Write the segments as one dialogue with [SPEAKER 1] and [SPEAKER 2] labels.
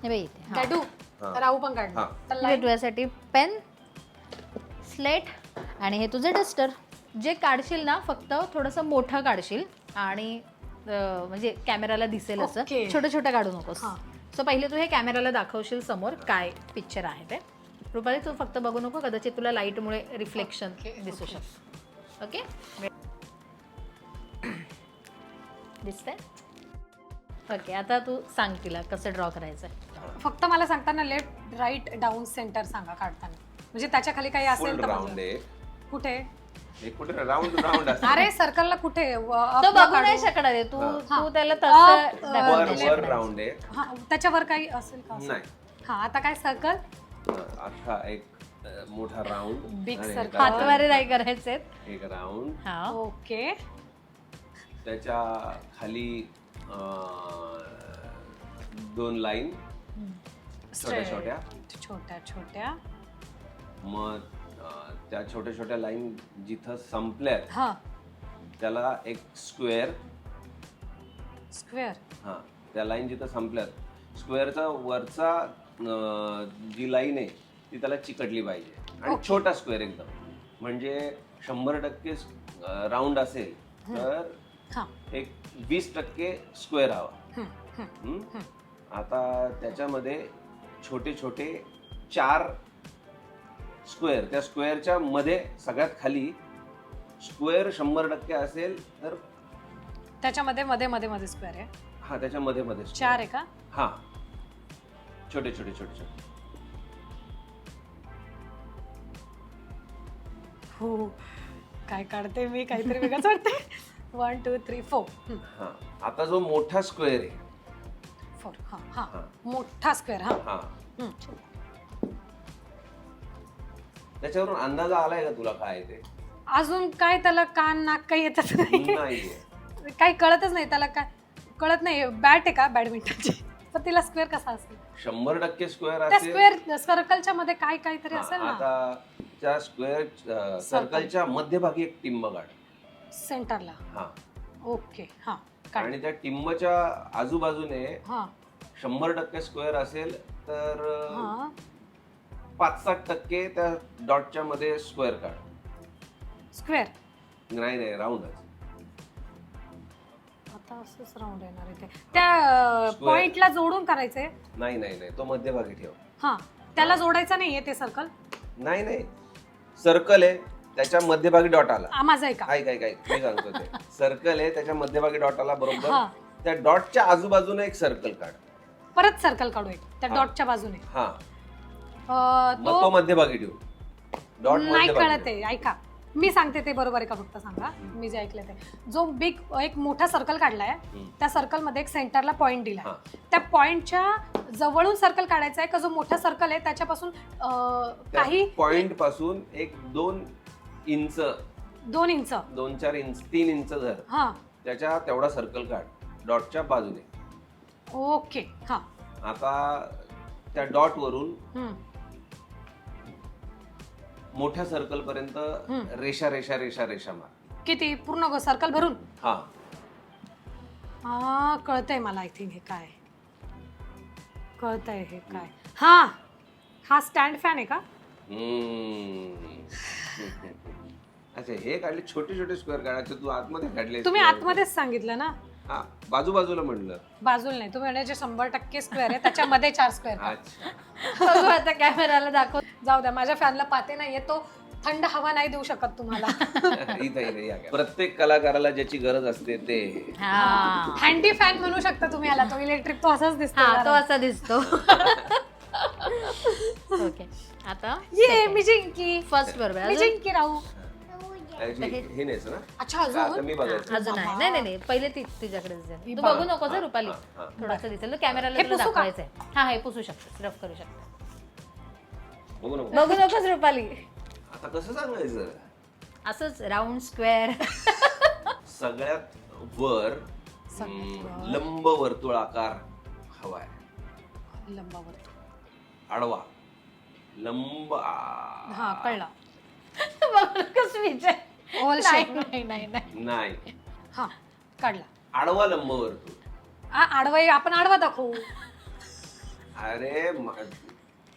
[SPEAKER 1] हे बघ इथे. हा.
[SPEAKER 2] गॅडू राहू पण काढ
[SPEAKER 1] हे तुझ्यासाठी पेन, स्लेट आणि हे तुझं डस्टर. जे काढशील ना फक्त थोडंसं मोठं काढशील आणि म्हणजे कॅमेराला दिसेल असं. छोटं छोटं काढू नकोस. सो पहिले तू हे कॅमेराला दाखवशील समोर काय पिक्चर आहे ते. रुपाली तू फक्त बघू नको, कदाचित तुला लाईटमुळे रिफ्लेक्शन दिसू शकतं. ओके दिसतंय. ओके आता तू सांग तिला कसं ड्रॉ करायचं.
[SPEAKER 2] फक्त मला सांगताना लेफ्ट राईट डाऊन सेंटर सांगा काढताना, म्हणजे त्याच्या खाली काही असेल तर कुठे
[SPEAKER 3] राऊंड
[SPEAKER 2] अरे सर्कलला कुठे
[SPEAKER 1] तो बघू नाही शकणार आहे तू त्याला तसं
[SPEAKER 3] वर राऊंड आहे.
[SPEAKER 2] त्याच्यावर काही असेल का
[SPEAKER 3] नाही.
[SPEAKER 2] हा आता काय सर्कल
[SPEAKER 3] अख्खा एक मोठा राऊंड
[SPEAKER 2] बिग सर्कल
[SPEAKER 1] हातवारे नाही करायचे
[SPEAKER 3] एक राऊंड.
[SPEAKER 2] ओके
[SPEAKER 3] त्याच्या खाली 2 लाईन छोट्या
[SPEAKER 2] छोट्या
[SPEAKER 3] मग त्या छोट्या लाईन जिथं संपल्यात त्याला एक स्क्वेअर. हा त्या लाईन जिथं संपल्यात स्क्वेअरचा वरचा जी लाईन आहे ती त्याला चिकटली पाहिजे आणि छोटा स्क्वेअर एकदम, म्हणजे 100% राऊंड असेल तर एक 20% स्क्वेअर हवा. आता त्याच्यामध्ये छोटे 4 स्क्वेअर, त्या स्क्वेअरच्या मध्ये सगळ्यात खाली स्क्वेअर 100% असेल तर
[SPEAKER 2] त्याच्यामध्ये मध्ये स्क्वेअर आहे.
[SPEAKER 3] हा त्याच्या मध्ये
[SPEAKER 2] 4 आहे का?
[SPEAKER 3] हा छोटे.
[SPEAKER 2] हो काय काढते मी, काहीतरी वेगळंच वाटतंय. 1 2 3 4.
[SPEAKER 3] हा आता जो मोठा स्क्वेअर आहे
[SPEAKER 2] 4. हा मोठा स्क्वेअर. हा
[SPEAKER 3] त्याच्यावरून अंदाज आलाय का तुला काय ते?
[SPEAKER 2] अजून काय त्याला कान नाक काही येतच
[SPEAKER 3] नाही,
[SPEAKER 2] काही कळतच नाही त्याला. काय कळत नाही. बॅट आहे का बॅडमिंटनची? पण तिला स्क्वेअर कसा असेल?
[SPEAKER 3] 100% स्क्वेअर
[SPEAKER 2] त्या
[SPEAKER 3] असेल.
[SPEAKER 2] स्क्वेअर सर्कलच्या मध्ये काहीतरी असेल ना.
[SPEAKER 3] आता त्या स्क्वेअर सर्कलच्या मध्यभागी एक टिंब काढ
[SPEAKER 2] सेंटरला.
[SPEAKER 3] हा
[SPEAKER 2] ओके. हा
[SPEAKER 3] आणि त्या टिंबच्या आजूबाजूने 100% स्क्वेअर असेल तर 5-7% त्या डॉटच्या मध्ये स्क्वेअर काढ.
[SPEAKER 2] स्क्वेअर
[SPEAKER 3] नाही राऊंडच.
[SPEAKER 2] आता असंच राऊंड येणार इथे. त्या पॉइंटला जोडून करायचंय? नाही
[SPEAKER 3] तो मध्यभागी ठेव.
[SPEAKER 2] हा त्याला जोडायचं नाहीये ते सर्कल?
[SPEAKER 3] नाही सर्कल आहे त्याच्या मध्यभागी डॉट आला.
[SPEAKER 2] माझा आहे का?
[SPEAKER 3] काय मी सांगतो ते. सर्कल आहे त्याच्या मध्यभागी डॉट आला बरोबर. त्या डॉटच्या आजूबाजूने एक सर्कल काढ.
[SPEAKER 2] परत सर्कल काढू एक त्या डॉटच्या बाजूने.
[SPEAKER 3] हा तो मध्यभागी ठेव. डॉट
[SPEAKER 2] नाही कळत आहे. ऐका मी सांगते ते बरोबर आहे का फक्त सांगा. मी जे ऐकलं ते, जो बिग एक मोठा सर्कल काढलाय त्या सर्कल मध्ये एक सेंटरला पॉइंट दिलाय. त्या पॉइंटच्या जवळून सर्कल काढायचा आहे का जो मोठा सर्कल आहे त्याच्यापासून काही
[SPEAKER 3] पॉइंट पासून एक 2 इंच
[SPEAKER 2] 2 इंच
[SPEAKER 3] 2-4 इंच 3 इंच धर. त्याच्या तेवढा सर्कल काढ डॉटच्या बाजूने.
[SPEAKER 2] ओके. हा
[SPEAKER 3] आता त्या डॉट वरून मोठ्या सर्कल पर्यंत रेषा मार.
[SPEAKER 2] किती? पूर्ण सर्कल भरून?
[SPEAKER 3] हा
[SPEAKER 2] कळतंय मला. आय थिंक हे काय कळतंय. हे काय? हा स्टँड फॅन आहे का?
[SPEAKER 3] अच्छा हे काढले छोटे स्क्वेअर काढायचे. तू आतमध्ये काढले.
[SPEAKER 2] तुम्ही आतमध्येच सांगितलं ना.
[SPEAKER 3] हा बाजूला म्हटलं.
[SPEAKER 2] बाजूला नाही. तुम्ही म्हणायचे 100% स्क्वेअर आहे त्याच्यामध्ये 4 स्क्वेअर.
[SPEAKER 1] बघू आता कॅमेराला दाखव.
[SPEAKER 2] जाऊ द्या माझ्या फॅनला पाते नाहीये. तो थंड हवा नाही देऊ शकत तुम्हाला.
[SPEAKER 3] प्रत्येक कलाकाराला ज्याची गरज असते ते
[SPEAKER 2] हँडी फॅन म्हणू शकता तुम्ही याला. तो इलेक्ट्रिक तो असाच दिसतो.
[SPEAKER 1] तो असा दिसतो. ओके आता
[SPEAKER 2] ये मी जिंकी.
[SPEAKER 1] फर्स्ट बरोबर.
[SPEAKER 2] मी जिंकी राहू.
[SPEAKER 3] हे नाहीच ना.
[SPEAKER 2] अच्छा अजून
[SPEAKER 3] मी बघायचं.
[SPEAKER 1] अजून नाही पहिले तिच्याकडे दिसेल. तू बघू नको जर रुपाली. थोडासा दिसेल. कॅमेराला दाखवायचंय. हा हे पुसू शकतेस. रफ करू शकते. बघू नकोस रुपाली.
[SPEAKER 3] आता कसं सांगायचं?
[SPEAKER 1] असंच राऊंड स्क्वेअर.
[SPEAKER 3] सगळ्यात वर लंब वर्तुळाकार हवाय.
[SPEAKER 2] लंब वर्तुळ
[SPEAKER 3] आडवा लंब.
[SPEAKER 2] हा कळला.
[SPEAKER 1] नाही.
[SPEAKER 2] हा काढला.
[SPEAKER 3] आडवा लंब वर्तुळ.
[SPEAKER 2] आडवा आपण आडवा दाखवू.
[SPEAKER 3] अरे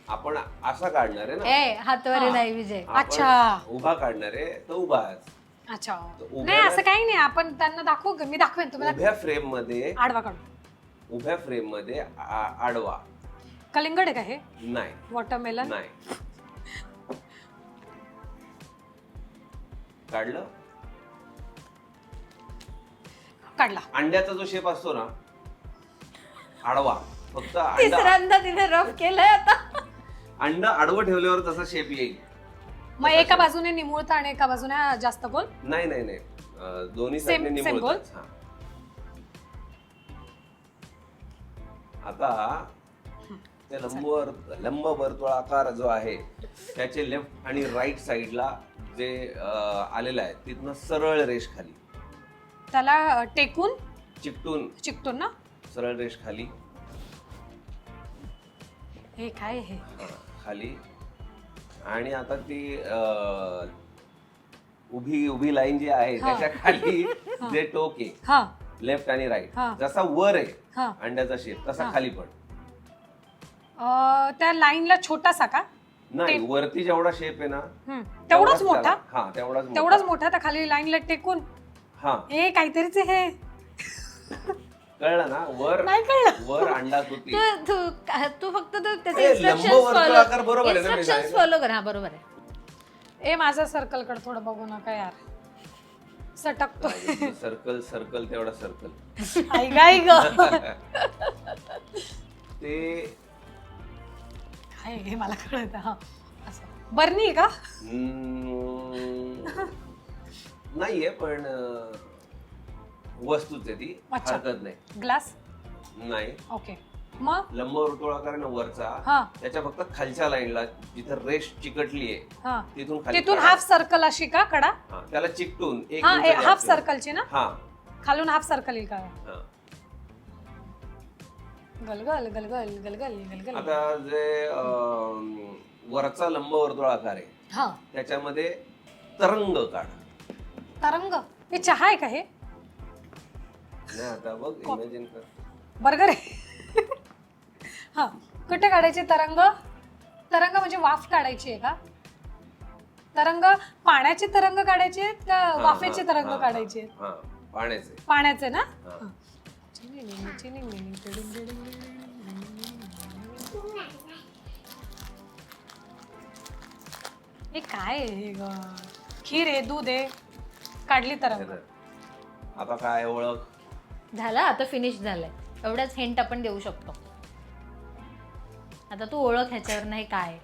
[SPEAKER 3] आपण असा काढणार आहे ना,
[SPEAKER 1] ए हातवारे नाही विजय.
[SPEAKER 3] आपण
[SPEAKER 2] अच्छा.
[SPEAKER 3] उभा काढणार आहे तर उभाच.
[SPEAKER 2] अच्छा
[SPEAKER 3] उभ्या
[SPEAKER 2] नाही असं काही नाही, आपण त्यांना दाखवू का? मी दाखवेन तुम्हाला.
[SPEAKER 3] उभ्या फ्रेम मध्ये,
[SPEAKER 2] आडवा काढू.
[SPEAKER 3] उभ्या फ्रेम मध्ये आडवा.
[SPEAKER 2] कलिंगड आहे का हे?
[SPEAKER 3] नाही
[SPEAKER 2] वॉटरमेलन
[SPEAKER 3] नाही. काढलं.
[SPEAKER 2] काढला.
[SPEAKER 3] अंड्याचा जो शेप असतो ना आडवा, फक्त अंडा
[SPEAKER 1] तिसऱ्यांदा तिने रफ केलंय आता.
[SPEAKER 3] अंडा आडवं ठेवल्यावर तसा शेप येईल.
[SPEAKER 2] मग एका बाजूने निमुळता आणि एका बाजूने जास्त गोल.
[SPEAKER 3] नाही नाही नाही, दोन्ही
[SPEAKER 2] Same-
[SPEAKER 3] साईडने
[SPEAKER 2] same
[SPEAKER 3] निमुळतात. हा. आता ते लंब वर्तुळाकार जो आहे त्याचे लेफ्ट आणि राईट साईडला जे आलेलं आहे तिथनं सरळ रेष खाली,
[SPEAKER 2] त्याला टेकून
[SPEAKER 3] चिकटून
[SPEAKER 2] ना.
[SPEAKER 3] सरळ रेष खाली,
[SPEAKER 2] हे काय हे?
[SPEAKER 3] खाली. आणि आता ती उभी लाईन जी आहे त्याच्या खाली जे टोक आहे
[SPEAKER 2] हा
[SPEAKER 3] लेफ्ट आणि राईट,
[SPEAKER 2] हा.
[SPEAKER 3] जसा वर आहे
[SPEAKER 2] हा.
[SPEAKER 3] अंड्याचा शेप तसा खाली पण.
[SPEAKER 2] त्या लाईनला छोटासा का?
[SPEAKER 3] नाही, वरती जेवढा शेप आहे ना
[SPEAKER 2] तेवढाच मोठा.
[SPEAKER 3] त्याला- हा तेवढाच
[SPEAKER 2] तेवढाच मोठा. त्या खाली लाईनला टेकून.
[SPEAKER 3] हा
[SPEAKER 2] हे काहीतरीच हे.
[SPEAKER 3] कळलं ना.
[SPEAKER 2] नाही कळलं.
[SPEAKER 3] वर अंडा तुती.
[SPEAKER 1] तू फक्त त्याचे
[SPEAKER 3] ए,
[SPEAKER 1] इन्स्ट्रक्शन्स
[SPEAKER 3] लंबवर्तुळाकार बरोबर आहे ना मी
[SPEAKER 1] इन्स्ट्रक्शन्स
[SPEAKER 3] सांगितलं?
[SPEAKER 1] फॉलो कर. हा बरोबर आहे.
[SPEAKER 2] ए माझा सर्कल कड थोडं बघू नका यार, सटकतो.
[SPEAKER 3] सर्कल तेवढा सर्कल.
[SPEAKER 2] आई गाई ग.
[SPEAKER 3] ते
[SPEAKER 2] काय हे मला कळत. हा असं बर्नी आहे का?
[SPEAKER 3] नाहीये पण वस्तूच आहे ती.
[SPEAKER 2] अच्छा.
[SPEAKER 3] हरकत नाही.
[SPEAKER 2] ग्लास.
[SPEAKER 3] नाही,
[SPEAKER 2] ओके. मग
[SPEAKER 3] लंबवर्तुळाकार आहे ना वरचा,
[SPEAKER 2] हा
[SPEAKER 3] त्याच्या फक्त खालच्या लाईनला जिथं रेष चिकटली आहे
[SPEAKER 2] हा
[SPEAKER 3] तिथून खाली
[SPEAKER 2] तिथून
[SPEAKER 3] काढा.
[SPEAKER 2] हाफ सर्कल अशी का कडा?
[SPEAKER 3] हा, त्याला चिकटून एक
[SPEAKER 2] हा
[SPEAKER 3] इंच
[SPEAKER 2] हाफ
[SPEAKER 3] जास्त.
[SPEAKER 2] सर्कलची ना.
[SPEAKER 3] हा
[SPEAKER 2] खालून हाफ सर्कल येईल का?
[SPEAKER 3] हा.
[SPEAKER 2] गलगल गलगल गलगल गलगल.
[SPEAKER 3] आता जे वरचा लंबवर्तुळाकार आहे
[SPEAKER 2] हा
[SPEAKER 3] त्याच्यामध्ये तरंग काढ.
[SPEAKER 2] तरंग. हे चहा आहे का? हे
[SPEAKER 3] नाही, आता बघ इमॅजिन कर.
[SPEAKER 2] बर्गर आहे. हा कुठे काढायचे तरंग? तरंग म्हणजे वाफ काढायची आहे का? तरंग पाण्याचे तरंग काढायचे आहेत का
[SPEAKER 3] हा,
[SPEAKER 2] वाफेचे
[SPEAKER 3] हा,
[SPEAKER 2] तरंग
[SPEAKER 3] हा,
[SPEAKER 2] काढायचे आहेत?
[SPEAKER 3] हा, पाण्याचे.
[SPEAKER 2] पाण्याचे ना.
[SPEAKER 3] हा.
[SPEAKER 2] हा. हे काय आहे हे ग? खीर आहे, दूध आहे, काढली तरंग.
[SPEAKER 3] आता काय ओळख?
[SPEAKER 1] झालं आता फिनिश झालंय. एवढाच हिंट आपण देऊ शकतो. आता तू ओळख ह्याच्यावर नाही काय आहे.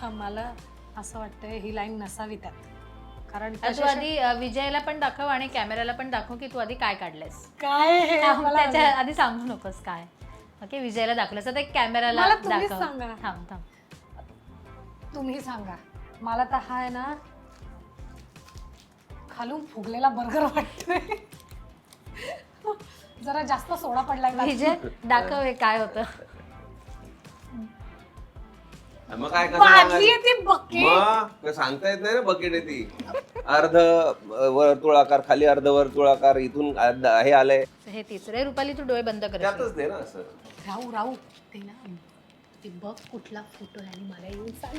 [SPEAKER 2] थांब, मला असं वाटतंय ही लाईन नसावी त्यात, कारण
[SPEAKER 1] तू
[SPEAKER 2] त्याच्या-
[SPEAKER 1] आधी विजयाला पण दाखव आणि कॅमेराला पण दाखव की तू आधी काय काढलंयस.
[SPEAKER 2] काय हे? मला
[SPEAKER 1] त्याच्या आधी सांगू नकोस काय. ओके, विजयाला दाखवलंस आता कॅमेराला
[SPEAKER 2] मला तुम्हीच
[SPEAKER 1] दाखव.
[SPEAKER 2] सांगा.
[SPEAKER 1] थांब.
[SPEAKER 2] तुम्ही सांगा. मला तर हा आहे ना खालून फुगलेला बर्गर वाटतोय. जरा जास्त सोडा पडलाय का?
[SPEAKER 1] विजय दाखव हे काय होतं.
[SPEAKER 3] मग काय कसं
[SPEAKER 2] बादली
[SPEAKER 3] सांगायचं?
[SPEAKER 2] आहे ती बकेट.
[SPEAKER 3] मग सांगता येत नाही ना. बकेट आहे ती. अर्ध वर्तुळाकार, खाली अर्ध वर्तुळाकार, इथून हे आलंय
[SPEAKER 1] हे तिसरे. रुपाली तू डोळे बंद कर.
[SPEAKER 3] त्यातच नाही ना असं.
[SPEAKER 2] राहू ते ना, ते बघ कुठला फोटो आहे आणि मला येऊन सांग.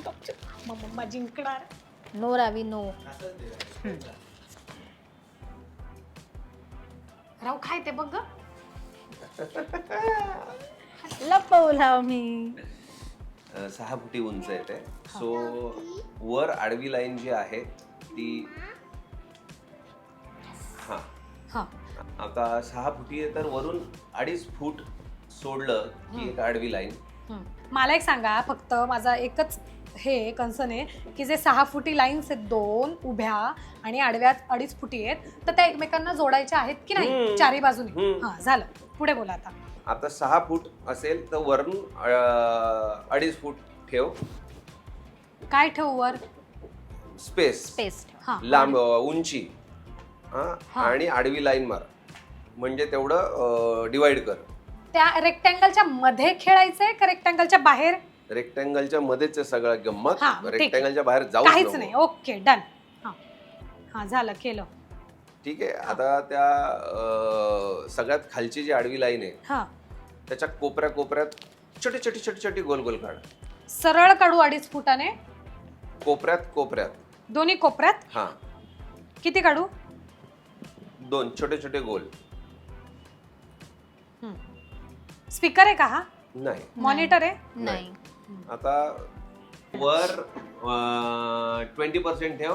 [SPEAKER 2] मग मम्मा जिंकणार.
[SPEAKER 1] No Raavi no.
[SPEAKER 2] राहू काय ते बघ ग.
[SPEAKER 1] लपवला मी.
[SPEAKER 3] 6 फुटी उंच आहे ते. सो वर आडवी लाईन जी आहे ती, हा
[SPEAKER 2] हा
[SPEAKER 3] आता 6 फुटी आहे तर वरून 2.5 फूट सोडलं की एक आडवी लाईन.
[SPEAKER 2] मला एक सांगा, फक्त माझा एकच हे कन्सर्न आहे की जे 6 फुटी लाईन्स आहेत, 2 उभ्या आणि आडव्यात 2.5 फुटी आहेत, तर त्या एकमेकांना जोडायच्या आहेत की नाही चारी बाजूने? हा झालं, पुढे बोला आता.
[SPEAKER 3] आता 6 फूट असेल तर वरून 2.5 फूट ठेव.
[SPEAKER 2] काय ठेवू वर?
[SPEAKER 3] Space,
[SPEAKER 1] paste.
[SPEAKER 2] हा
[SPEAKER 3] लांब उंची. आणि आडवी लाईन मार, म्हणजे तेवढं डिवाइड कर.
[SPEAKER 2] त्या रेक्टँगलच्या मध्ये खेळायचंय का रेक्टँगलच्या बाहेर?
[SPEAKER 3] रेक्टँगलच्या मध्येच आहे सगळं गंमत.
[SPEAKER 2] हा, ठीक आहे.
[SPEAKER 3] रेक्टँगलच्या बाहेर जाऊ
[SPEAKER 2] काहीच नाही. Okay done. हा हा झालं, केलं.
[SPEAKER 3] ठीक आहे. आता त्या सगळ्यात खालची जी आडवी लाईन आहे
[SPEAKER 2] हा
[SPEAKER 3] त्याच्या कोपऱ्यात छोटी छोटी छोटी छोटी गोल गोल काढ.
[SPEAKER 2] सरळ काढू 2.5 फुटाने
[SPEAKER 3] कोपऱ्यात
[SPEAKER 2] दोन्ही कोपऱ्यात.
[SPEAKER 3] हा,
[SPEAKER 2] किती काढू?
[SPEAKER 3] 2 छोटे छोटे गोल.
[SPEAKER 2] स्पीकर आहे का हा?
[SPEAKER 3] नाही,
[SPEAKER 2] मॉनिटर आहे?
[SPEAKER 1] नाही.
[SPEAKER 3] आता वर 20% ठेव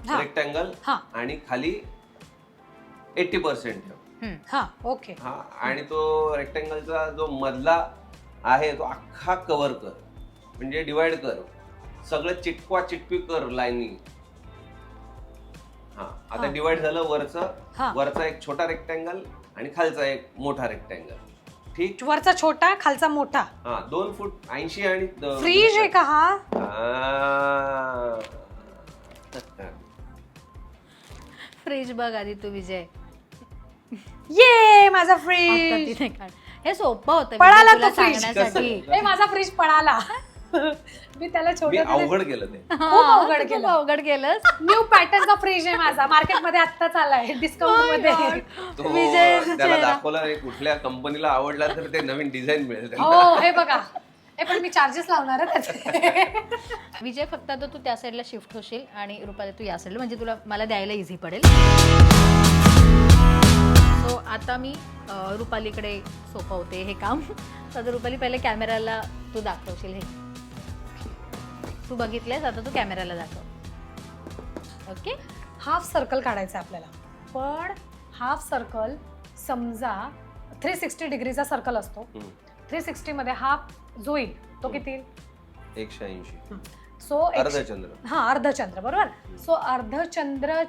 [SPEAKER 2] हा.
[SPEAKER 3] रेक्टँगल
[SPEAKER 2] हा.
[SPEAKER 3] आणि खाली 80% ठेव.
[SPEAKER 2] हा, ओके.
[SPEAKER 3] हा, आणि तो रेक्टँगलचा जो मधला आहे तो अख्खा कव्हर कर, म्हणजे डिवाइड कर, सगळं चिटकवा चिटकी कर लाईनी. हा, आता डिवाइड झालं वरचा एक छोटा रेक्टँगल आणि खालचा एक मोठा रेक्टँगल. ठीक,
[SPEAKER 2] वरचा छोटा खालचा मोठा.
[SPEAKER 3] हा, 2 फूट 80 आणि
[SPEAKER 2] फ्रीज आहे का हा?
[SPEAKER 1] फ्रीज बघ आधी तू विजय.
[SPEAKER 2] ये माझा
[SPEAKER 1] आता
[SPEAKER 2] फ्रीज
[SPEAKER 1] तिथे काढ. हे सोपं होतं
[SPEAKER 2] पळाला
[SPEAKER 1] विजय,
[SPEAKER 2] तो
[SPEAKER 1] तुला
[SPEAKER 2] फ्रीज.
[SPEAKER 1] सांगण्यासाठी.
[SPEAKER 2] ए माझा फ्रीज पळाला. मी त्याला
[SPEAKER 3] मी
[SPEAKER 2] छोटं
[SPEAKER 3] अवघड केलं ते.
[SPEAKER 2] खूप अवघड
[SPEAKER 1] खूप
[SPEAKER 2] केलं.
[SPEAKER 1] अवघड केलंस.
[SPEAKER 2] न्यू पॅटर्नचा फ्रीज आहे माझा, मार्केटमध्ये आत्ताच आलाय डिस्काउंट मध्ये.
[SPEAKER 3] तो
[SPEAKER 1] विजय
[SPEAKER 3] त्याला
[SPEAKER 1] चेहरा.
[SPEAKER 3] दाखवला नाही, कुठल्या कंपनीला आवडला तर ते नवीन डिझाईन मिळेल त्याला.
[SPEAKER 2] हो, हे बघा. पण मी चार्जेस लावणार आहे त्याचे.
[SPEAKER 1] विजय फक्त आता तू त्या साईडला शिफ्ट होशील आणि रुपाली तू या साईडला, म्हणजे तुला मला द्यायला इझी पडेल. सो आता मी रुपालीकडे सोपवते हे काम. तर रुपाली पहिले कॅमेराला तू दाखवशील. हे तू बघितलंयस, आता तू कॅमेराला दाखव. ओके.
[SPEAKER 2] हाफ सर्कल काढायचा आपल्याला, पण हाफ सर्कल समजा 360 डिग्रीचा सर्कल असतो. 360 मध्ये हाफ जो येईल तो किती?
[SPEAKER 3] 180.
[SPEAKER 2] सो
[SPEAKER 3] अर्धचंद्र.
[SPEAKER 2] हा, अर्धचंद्र, बरोबर. सो अर्धचंद्र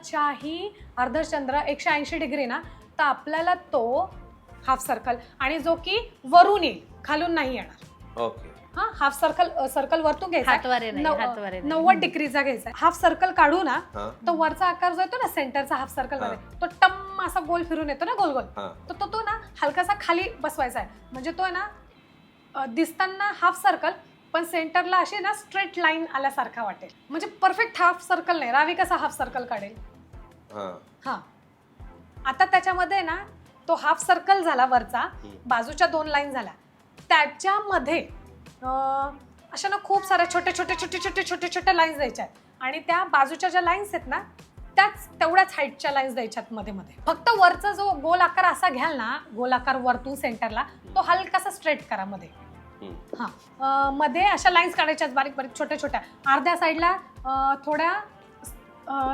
[SPEAKER 2] 180 डिग्री ना, तर आपल्याला तो हाफ सर्कल, आणि जो की वरून येईल, खालून नाही येणार.
[SPEAKER 3] ओके.
[SPEAKER 2] हा, हाफ सर्कल वरतून
[SPEAKER 1] हातवारे नाही, हातवारे
[SPEAKER 2] घ्यायचा,
[SPEAKER 1] नाही.
[SPEAKER 2] 90 डिग्रीचा घ्यायचा. हाफ सर्कल काढू ना,
[SPEAKER 3] हा.
[SPEAKER 2] तो वरचा आकार जो येतो ना सेंटरचा हाफ सर्कल मध्ये, तो टम असा गोल फिरून येतो ना, गोल गोल.
[SPEAKER 3] हा.
[SPEAKER 2] तर तो ना हलकासा खाली बसवायचा आहे, म्हणजे तो आहे ना दिसताना हाफ सर्कल, पण सेंटरला अशी ना स्ट्रेट लाईन आल्यासारखा वाटेल. म्हणजे परफेक्ट हाफ सर्कल नाही. रावी कसा हाफ सर्कल काढेल? हा, आता त्याच्यामध्ये ना तो हाफ सर्कल झाला वरचा, बाजूच्या 2 लाईन झाल्या, त्याच्यामध्ये अशा ना खूप साऱ्या छोट्या लाईन्स द्यायच्या आहेत, आणि त्या बाजूच्या ज्या लाईन्स आहेत ना त्याच तेवढ्याच हाईटच्या लाईन्स द्यायच्यात मध्ये मध्ये. फक्त वरचा जो गोल आकार असा घ्याल ना, गोल आकार वरतून सेंटरला, तो हलकासा स्ट्रेट करा मध्ये. हा, मध्ये अशा लाईन्स काढायच्यात बारीक बारीक छोट्या. अर्ध्या साईडला थोड्या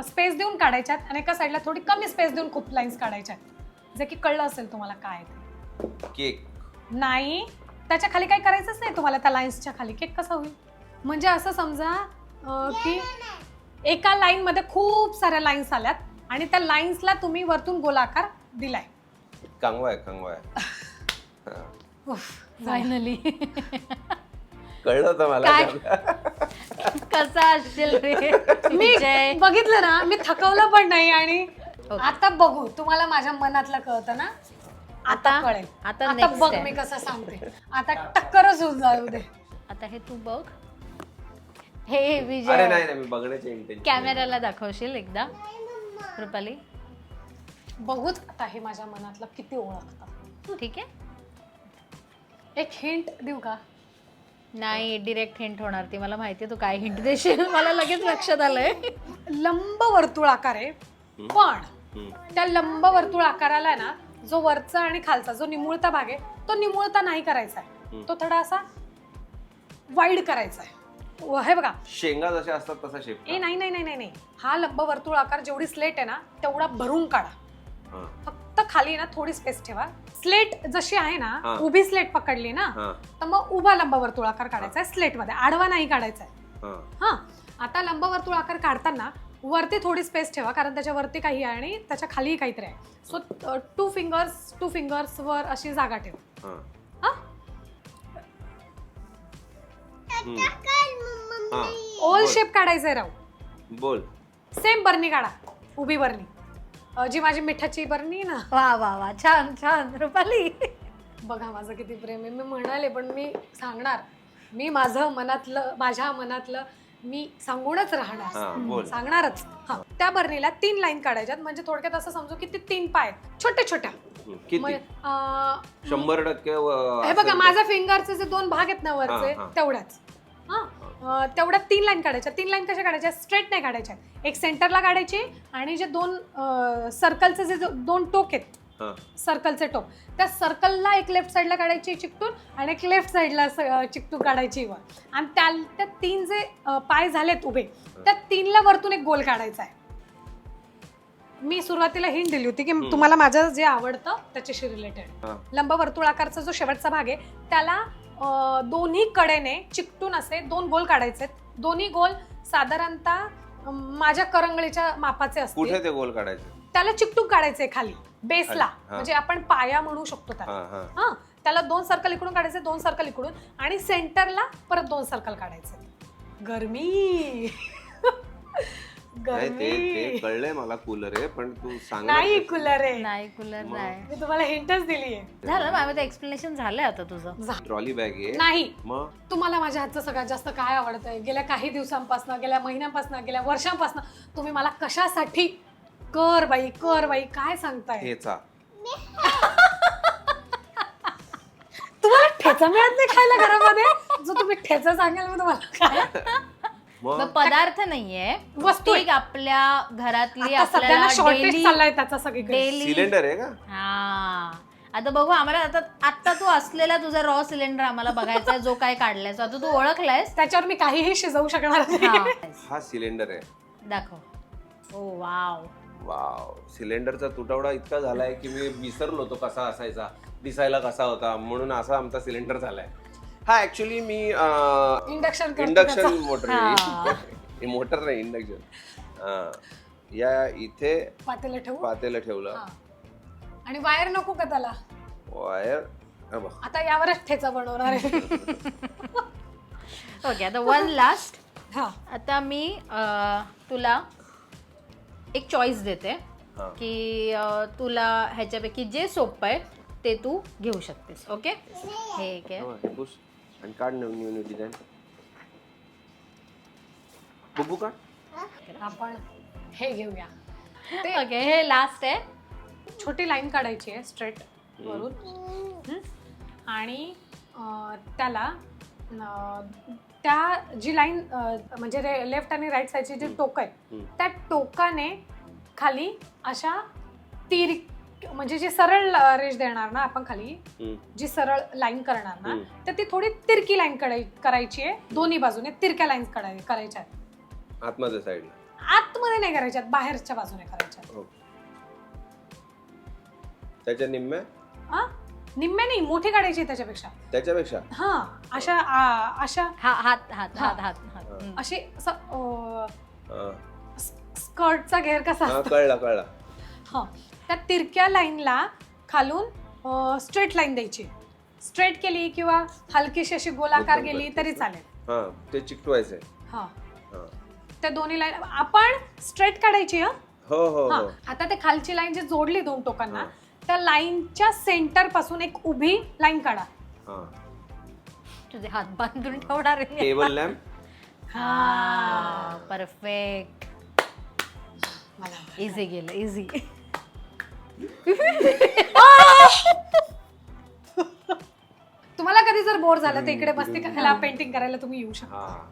[SPEAKER 2] स्पेस देऊन काढायच्यात, आणि एका साईडला थोडी कमी स्पेस देऊन खूप लाईन्स काढायच्यात. जे की कळलं असेल तुम्हाला काय ते.
[SPEAKER 3] केक
[SPEAKER 2] नाही, त्याच्या खाली काही करायचंच नाही तुम्हाला. त्या लाईन्सच्या खाली केक कसा होईल? म्हणजे असं समजा की एका लाईन मध्ये खूप साऱ्या लाईन्स आल्यात, आणि त्या लाईन्सला तुम्ही वरतून गोलाकार दिलाय.
[SPEAKER 3] कांगवा आहे.
[SPEAKER 1] फायनली
[SPEAKER 3] कळलं होतं मला.
[SPEAKER 1] कसा असशील रे
[SPEAKER 2] मी
[SPEAKER 1] विजय.
[SPEAKER 2] बघितलं ना, मी थकवलं पण नाही, आणि
[SPEAKER 1] Okay.
[SPEAKER 2] आता बघू, तुम्हाला माझ्या मनातलं कळतं ना, आता कळेल.
[SPEAKER 1] आता
[SPEAKER 2] आता
[SPEAKER 1] next
[SPEAKER 2] बघ
[SPEAKER 1] आहे.
[SPEAKER 2] मी कसं सांगते. आता टक्करच होऊन जाऊ दे.
[SPEAKER 1] आता हे तू बघ. हे
[SPEAKER 3] अरे
[SPEAKER 1] विजय
[SPEAKER 3] नाही, मी बघण्याचे इंटेन्शन.
[SPEAKER 1] कॅमेराला दाखवशील एकदा रुपाली.
[SPEAKER 2] बघूच आता हे माझ्या मनातलं किती ओळखतं.
[SPEAKER 1] ठीक आहे.
[SPEAKER 2] एक हिंट देऊ का?
[SPEAKER 1] नाही, डिरेक्ट हिंट होणार ती. मला माहिती आहे तू काय हिंट देशील. मला लगेच लक्षात आलंय.
[SPEAKER 2] लंब वर्तुळ आकार आहे, पण त्या लंब वर्तुळ आकाराला ना जो वरचा आणि खालचा जो निमुळता भाग आहे, तो निमुळता नाही करायचा आहे, तो थोडा असा वाईड करायचा आहे. हे बघा,
[SPEAKER 3] शेंगा जशा असतात तसा शेप.
[SPEAKER 2] नाही, हा लंब वर्तुळ आकार जेवढी स्लेट आहे ना तेवढा भरून काढा. फक्त खाली ना थोडी स्पेस ठेवा. स्लेट जशी आहे ना, उभी स्लेट पकडली ना, तर मग उभा लंब वर्तुळ आकार काढायचा आहे स्लेट मध्ये, आडवा नाही काढायचा आहे. हा, आता लंब वर्तुळ आकार काढताना वरती थोडी स्पेस ठेवा, कारण त्याच्या वरती काही आहे आणि त्याच्या खाली काहीतरी आहे. सो 2 फिंगर्स वर अशी जागा ठेवा. ओल शेप काढायचंय राव.
[SPEAKER 3] बोल.
[SPEAKER 2] सेम बरणी काढा, उभी बरणी, जी माझी मिठाची बरणी ना.
[SPEAKER 1] वा वा वा, छान रुपाली.
[SPEAKER 2] बघा माझं किती प्रेम आहे. मी म्हणाले, पण मी सांगणार. मी माझ्या मनातलं मी सांगूनच राहणार, सांगणारच. हा, त्या बरणीला 3 लाईन काढायच्यात, म्हणजे थोडक्यात असं समजू की ते 3 पाय छोट्या
[SPEAKER 3] किती?
[SPEAKER 2] मग,
[SPEAKER 3] 100%
[SPEAKER 2] हे बघा माझ्या फिंगरचे जे 2 भाग आहेत ना वरचे
[SPEAKER 3] हा.
[SPEAKER 2] तेवढ्याच तेवढ्या 3 लाईन काढायच्या. 3 लाईन कशा काढायच्या? स्ट्रेट नाही काढायच्या, एक सेंटरला काढायची आणि जे 2 सर्कलचे जे 2 टोक आहेत सर्कलचे टोक, त्या सर्कलला एक लेफ्ट साईडला काढायची चिकटून आणि एक लेफ्ट साईडला चिकटून काढायची वर, आणि त्या 3 जे पाय झालेत उभे त्या 3ला वरतून एक गोल काढायचा आहे. मी सुरुवातीला हिंट दिली होती की तुम्हाला माझं जे आवडतं त्याच्याशी रिलेटेड लंबवर्तुळाकारचा जो शेवटचा भाग आहे त्याला दोन्ही कडेने चिकटून असे 2 गोल काढायचे. दोन्ही गोल साधारणतः माझ्या करंगळीच्या मापाचे असतील.
[SPEAKER 3] कुठे ते गोल काढायचे?
[SPEAKER 2] त्याला चिकटून काढायचे खाली बेसला, म्हणजे आपण पाया म्हणू शकतो त्याला. त्याला 2 सर्कल इकडून काढायचे, 2 सर्कल इकडून, आणि सेंटरला परत 2 सर्कल काढायचे. गरमी
[SPEAKER 3] ते कळलंय मला कूलर आहे, पण तू सांग.
[SPEAKER 2] नाही कूलर आहे,
[SPEAKER 1] नाही कूलर नाही.
[SPEAKER 2] मी तुम्हाला हिंटच दिली आहे.
[SPEAKER 1] झालं माझं एक्सप्लेनेशन झालंय आता तुझं.
[SPEAKER 3] ट्रॉली बॅग आहे
[SPEAKER 2] नाही.
[SPEAKER 3] मग
[SPEAKER 2] तुम्हाला माझ्या हातचं सगळ्यात जास्त काय आवडतंय? गेल्या काही दिवसांपासून, गेल्या महिन्यांपासून, गेल्या वर्षांपासून तुम्ही मला कशासाठी कर बाई काय सांगताय?
[SPEAKER 3] ठेचा.
[SPEAKER 2] तुम्हाला ठेचा मिळत नाही खायला घरामध्ये? जो तुम्ही ठेचा सांगाल मी तुम्हाला काय?
[SPEAKER 1] मग पदार्थ नाहीये,
[SPEAKER 2] वस्तू
[SPEAKER 1] एक आपल्या घरातली
[SPEAKER 2] आता सध्याला शॉर्टेज
[SPEAKER 1] डेली
[SPEAKER 2] चाललाय त्याचा सगळीकडे.
[SPEAKER 1] डेली.
[SPEAKER 3] सिलेंडर आहे का?
[SPEAKER 1] हा, आता बघू आम्हाला. आता तू असलेला तुझा रॉ सिलेंडर आम्हाला बघायचा जो काय काढलाय, आता तू ओळखलायस.
[SPEAKER 2] त्याच्यावर मी काहीही शिजवू शकणार नाही.
[SPEAKER 3] हा सिलेंडर आहे.
[SPEAKER 1] दाखव. ओ वाव.
[SPEAKER 3] वाव, सिलेंडरचा तुटवडा इतका झालाय की मी विसरलो तो कसा असायचा, दिसायला कसा होता, म्हणून असा आमचा सिलेंडर झालाय. हा ऍक्च्युली मी इंडक्शन मोटर आहे. मोटर नाही, इंडक्शन. या इथे पातेलं ठेवलं
[SPEAKER 2] आणि वायर नको का त्याला?
[SPEAKER 3] वायर
[SPEAKER 2] आता यावरच ठेचा बनवणार आहे.
[SPEAKER 1] ओके, आता 1 लास्ट.
[SPEAKER 2] हा,
[SPEAKER 1] आता मी तुला एक चॉईस देते की तुला ह्याच्यापैकी जे सोपं आहे ते तू घेऊ शकतेस. ओके, हे एक आहे.
[SPEAKER 3] आणि काढ नवीन डिझाईन. बघू का?
[SPEAKER 2] आपण हे घेऊया.
[SPEAKER 1] ओके, हे लास्ट आहे.
[SPEAKER 2] छोटी लाईन काढायची आहे स्ट्रेट वरून, आणि त्याला त्या जी लाईन म्हणजे लेफ्ट आणि राईट साईडची जी टोक आहे त्या टोकाने खाली अशा म्हणजे जी सरळ रेष देणार ना आपण, खाली जी सरळ लाईन करणार ना, तर ती थोडी तिरकी लाईन करायची आहे. दोन्ही बाजूने तिरक्या लाईन्स करायच्या आहेत.
[SPEAKER 3] आतमध्ये साईडला?
[SPEAKER 2] आतमध्ये नाही करायच्यात, बाहेरच्या बाजूने करायच्या.
[SPEAKER 3] त्याच्या निम्म्या
[SPEAKER 2] नाही, मोठी काढायची त्याच्यापेक्षा. हा, अशा
[SPEAKER 1] हात
[SPEAKER 2] अशी स्कर्टचा घेर कसा असतो?
[SPEAKER 3] कळला.
[SPEAKER 2] हा, त्या तिरक्या लाईनला खालून स्ट्रेट लाईन द्यायची. स्ट्रेट केली किंवा हलकीशी अशी गोलाकार गेली तरी चालेल.
[SPEAKER 3] ते चिकटवायचंय.
[SPEAKER 2] हा, त्या दोन्ही लाईन आपण स्ट्रेट काढायची.
[SPEAKER 3] हो.
[SPEAKER 2] आता ते खालची लाईन जी जोडली 2 टोकांना, त्या लाईनच्या सेंटर पासून एक उभी लाईन काढा.
[SPEAKER 1] तुझे हात बांधून ठेवणार.
[SPEAKER 3] Table lamp.
[SPEAKER 1] हा, परफेक्ट. इझी गेलं, इझी.
[SPEAKER 2] तुम्हाला कधी जर बोर झालं तर इकडे मस्ती करायला, पेंटिंग करायला तुम्ही येऊ शकता.